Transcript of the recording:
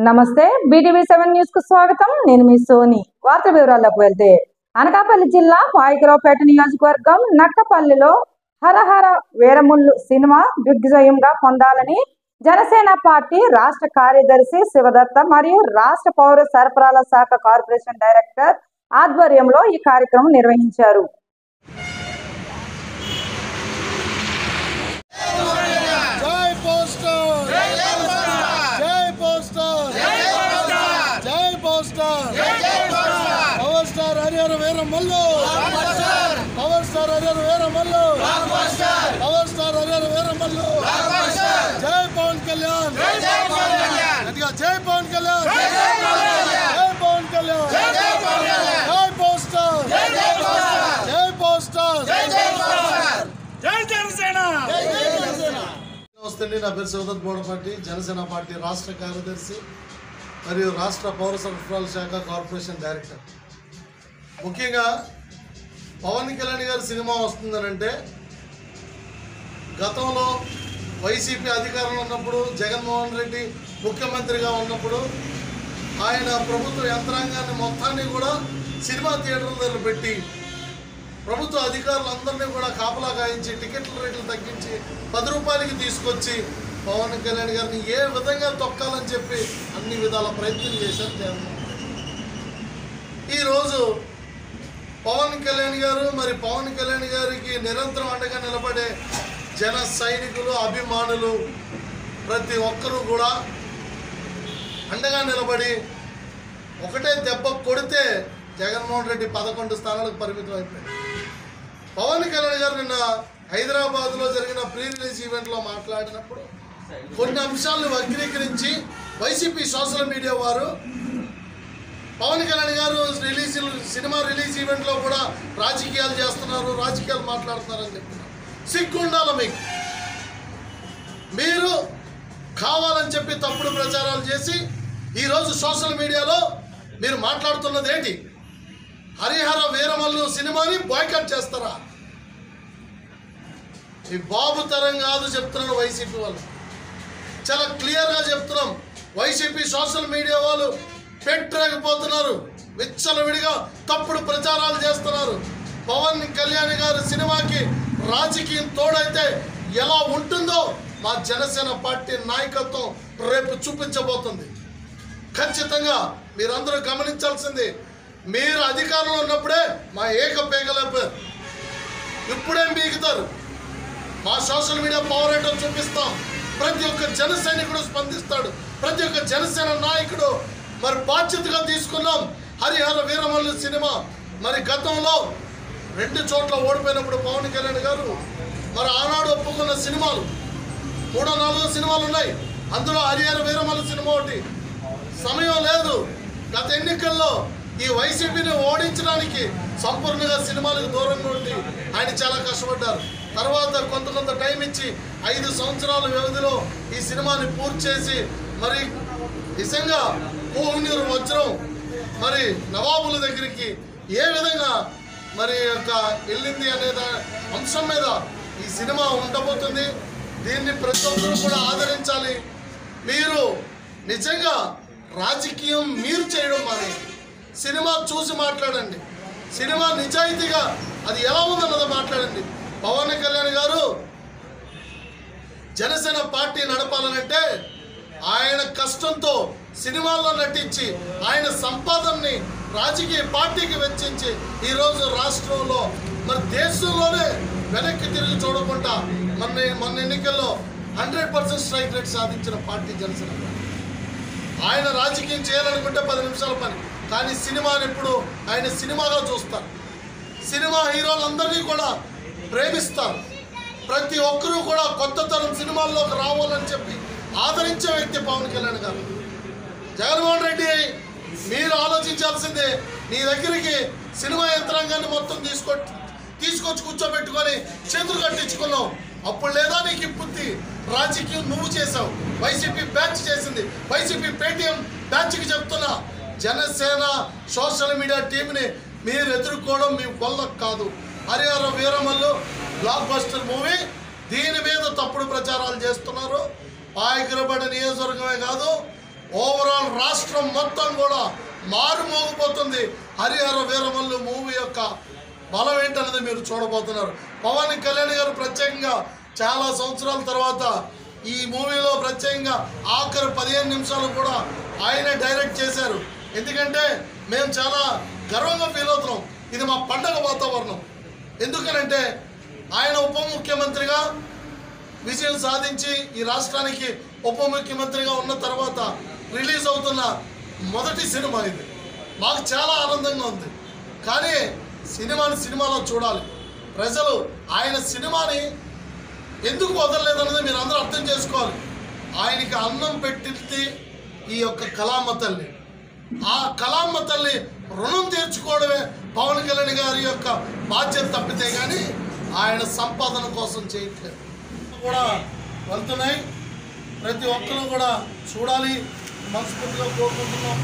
నమస్తే BTV7 news కు స్వాగతం. నేను మీ సోని. వార్త వివరాలకు వెళ్తే అనకాపల్లి జిల్లా పాయకరావుపేట నియోజకవర్గం నక్కపల్లిలో హరహర వీరమల్లు సినిమా దిగ్విజయంగా పొందాలని జనసేన పార్టీ రాష్ట్ర కార్యదర్శి శివదత్త మరియు రాష్ట్ర పౌర సరఫరాల శాఖ కార్పొరేషన్ డైరెక్టర్ ఆధ్వర్యంలో ఈ కార్యక్రమం నిర్వహించారు. Power star Harihara Veeramallu power star Harihara Veeramallu జై పవన్ కళ్యాణ్ జై పవన్ కళ్యాణ్ జై పవన్ కళ్యాణ్ జై పవర్ స్టార్ జై పవర్ స్టార్ జై జనసేన. నమస్తే, నా పేరు శివదత్ బోడపాటి, జనసేన పార్టీ రాష్ట్ర కార్యదర్శి మరియు రాష్ట్ర పౌర సరఫరాల శాఖ కార్పొరేషన్ డైరెక్టర్. ముఖ్యంగా పవన్ కళ్యాణ్ గారి సినిమా వస్తుందనంటే గతంలో వైసీపీ అధికారంలో ఉన్నప్పుడు జగన్మోహన్ రెడ్డి ముఖ్యమంత్రిగా ఉన్నప్పుడు ఆయన ప్రభుత్వ యంత్రాంగాన్ని మొత్తాన్ని కూడా సినిమా థియేటర్ల దగ్గర పెట్టి ప్రభుత్వ అధికారులందరినీ కూడా కాపలా గాయించి టికెట్ల రేట్లు తగ్గించి 10 రూపాయలకి తీసుకొచ్చి పవన్ కళ్యాణ్ గారిని ఏ విధంగా తొక్కాలని చెప్పి అన్ని విధాల ప్రయత్నం చేశారు జగన్మోహన్ రెడ్డి. ఈరోజు పవన్ కళ్యాణ్ గారు మరి పవన్ కళ్యాణ్ గారికి నిరంతరం అండగా నిలబడే జన సైనికులు అభిమానులు ప్రతి ఒక్కరూ కూడా అండగా నిలబడి ఒకటే దెబ్బ కొడితే జగన్మోహన్ రెడ్డి 11 స్థానాలకు పరిమితం అయిపోయింది. పవన్ కళ్యాణ్ గారు నిన్న హైదరాబాద్లో జరిగిన ప్రీ రిలీజ్ ఈవెంట్లో మాట్లాడినప్పుడు కొన్ని అంశాలను వక్రీకరించి వైసీపీ సోషల్ మీడియా వారు పవన్ కళ్యాణ్ గారు సినిమా రిలీజ్ ఈవెంట్లో కూడా రాజకీయాలు చేస్తున్నారు, రాజకీయాలు మాట్లాడుతున్నారని చెప్తున్నారు. సిగ్గుండాలి మీకు. మీరు కావాలని చెప్పి తప్పుడు ప్రచారాలు చేసి ఈరోజు సోషల్ మీడియాలో మీరు మాట్లాడుతున్నది ఏంటి? హరిహర వీరమల్లు సినిమాని బాయ్కాట్ చేస్తారా? ఈ బాబు తరం కాదు చెప్తున్నారు వైసీపీ వాళ్ళు. చాలా క్లియర్గా చెప్తున్నాం. వైసీపీ సోషల్ మీడియా వాళ్ళు పెట్టలేకపోతున్నారు, విచ్చలవిడిగా తప్పుడు ప్రచారాలు చేస్తున్నారు. పవన్ కళ్యాణ్ గారి సినిమాకి రాజకీయం తోడైతే ఎలా ఉంటుందో మా జనసేన పార్టీ నాయకత్వం రేపు చూపించబోతుంది. ఖచ్చితంగా మీరందరూ గమనించాల్సింది, మీరు అధికారంలో ఉన్నప్పుడే మా ఏకపేగలైపోయారు, ఇప్పుడేం బీగుతారు? మా సోషల్ మీడియా పవర్ ఏంటో చూపిస్తాం. ప్రతి ఒక్క జన సైనికుడు స్పందిస్తాడు, ప్రతి ఒక్క జనసేన నాయకుడు మరి బాధ్యతగా తీసుకున్నాం. హరిహర వీరమల్లు సినిమా మరి గతంలో 2 చోట్ల ఓడిపోయినప్పుడు పవన్ కళ్యాణ్ గారు మరి ఆనాడు ఒప్పుకున్న సినిమాలు 3-4 సినిమాలు ఉన్నాయి. అందులో హరిహర వీరమల్లు సినిమా ఒకటి. సమయం లేదు. గత ఎన్నికల్లో ఈ వైసీపీని ఓడించడానికి సంపూర్ణంగా సినిమాలకు దూరంగా ఉండి ఆయన చాలా కష్టపడ్డారు. తర్వాత కొంత టైం ఇచ్చి 5 సంవత్సరాల వ్యవధిలో ఈ సినిమాని పూర్తి చేసి మరి నిజంగా కోహినూరు వజ్రం మరి నవాబుల దగ్గరికి ఏ విధంగా మరి యొక్క వెళ్ళింది అనే అంశం మీద ఈ సినిమా ఉండబోతుంది. దీన్ని ప్రతి ఒక్కరు కూడా ఆదరించాలి. మీరు నిజంగా రాజకీయం మీరు చేయడం మానేయండి, సినిమా చూసి మాట్లాడండి. సినిమా నిజాయితీగా అది ఎలా ఉందన్నది మాట్లాడండి. పవన్ కళ్యాణ్ గారు జనసేన పార్టీ నడపాలనంటే ఆయన కష్టంతో సినిమాల్లో నటించి ఆయన సంపాదనని రాజకీయ పార్టీకి వెచ్చించి ఈరోజు రాష్ట్రంలో మరి దేశంలోనే వెనక్కి తిరిగి చూడకుండా మొన్న ఎన్నికల్లో 100% స్ట్రైక్ రేట్ సాధించిన పార్టీ జనసేన. ఆయన రాజకీయం చేయాలనుకుంటే 10 నిమిషాల పని, కానీ సినిమాని ఎప్పుడు ఆయన సినిమాగా చూస్తారు. సినిమా హీరోలందరినీ కూడా ప్రేమిస్తారు. ప్రతి ఒక్కరూ కూడా కొత్త తరం సినిమాల్లోకి రావాలని చెప్పి ఆదరించే వ్యక్తి పవన్ కళ్యాణ్ గారు. జగన్మోహన్ రెడ్డి, మీరు ఆలోచించాల్సిందే. నీ దగ్గరికి సినిమా యంత్రాంగాన్ని మొత్తం తీసుకొచ్చి కూర్చోబెట్టుకొని చేతులు కట్టించుకున్నావు. అప్పుడు లేదా నీకు ఇప్పుడు రాజకీయం నువ్వు చేసావు, వైసీపీ బ్యాచ్ చేసింది. వైసీపీ పేటీఎం బ్యాచ్కి చెప్తున్నా, జనసేన సోషల్ మీడియా టీంని మీరు ఎదుర్కోవడం మీ వల్ల కాదు. Harihara Veeramallu block buster movie, దీని మీద తప్పుడు ప్రచారాలు చేస్తున్నారు. పాయకరబడి నియోజకవర్గమే కాదు, ఓవరాల్ రాష్ట్రం మొత్తం కూడా మారుమోగిపోతుంది. హరిహర వీరమల్లు మూవీ యొక్క బలం ఏంటన్నది మీరు చూడబోతున్నారు. పవన్ కళ్యాణ్ గారు ప్రత్యేకంగా చాలా సంవత్సరాల తర్వాత ఈ మూవీలో ప్రత్యేకంగా ఆఖరి 15 నిమిషాలు కూడా ఆయనే డైరెక్ట్ చేశారు. ఎందుకంటే మేము చాలా గర్వంగా ఫీల్ అవుతున్నాం. ఇది మా పండగ వాతావరణం. ఎందుకనంటే ఆయన ఉప ముఖ్యమంత్రిగా విజయం సాధించి ఈ రాష్ట్రానికి ఉప ముఖ్యమంత్రిగా ఉన్న తర్వాత రిలీజ్ అవుతున్న మొదటి సినిమా ఇది. మాకు చాలా ఆనందంగా ఉంది. కానీ సినిమాలో చూడాలి. ప్రజలు ఆయన సినిమాని ఎందుకు వదలలేదన్నది మీరు అందరూ అర్థం చేసుకోవాలి. ఆయనకి అన్నం పెట్టింది ఈ యొక్క కళామ తల్లి. ఆ కళామ తల్లి రుణం తీర్చుకోవడమే పవన్ కళ్యాణ్ గారి యొక్క బాధ్యత తప్పితే కానీ ఆయన సంపాదన కోసం చేయట్లేదు. కూడా వెళ్తున్నాయి. ప్రతి ఒక్కరూ కూడా చూడాలి మనస్ఫూర్తిగా కోరుకుంటున్నాం.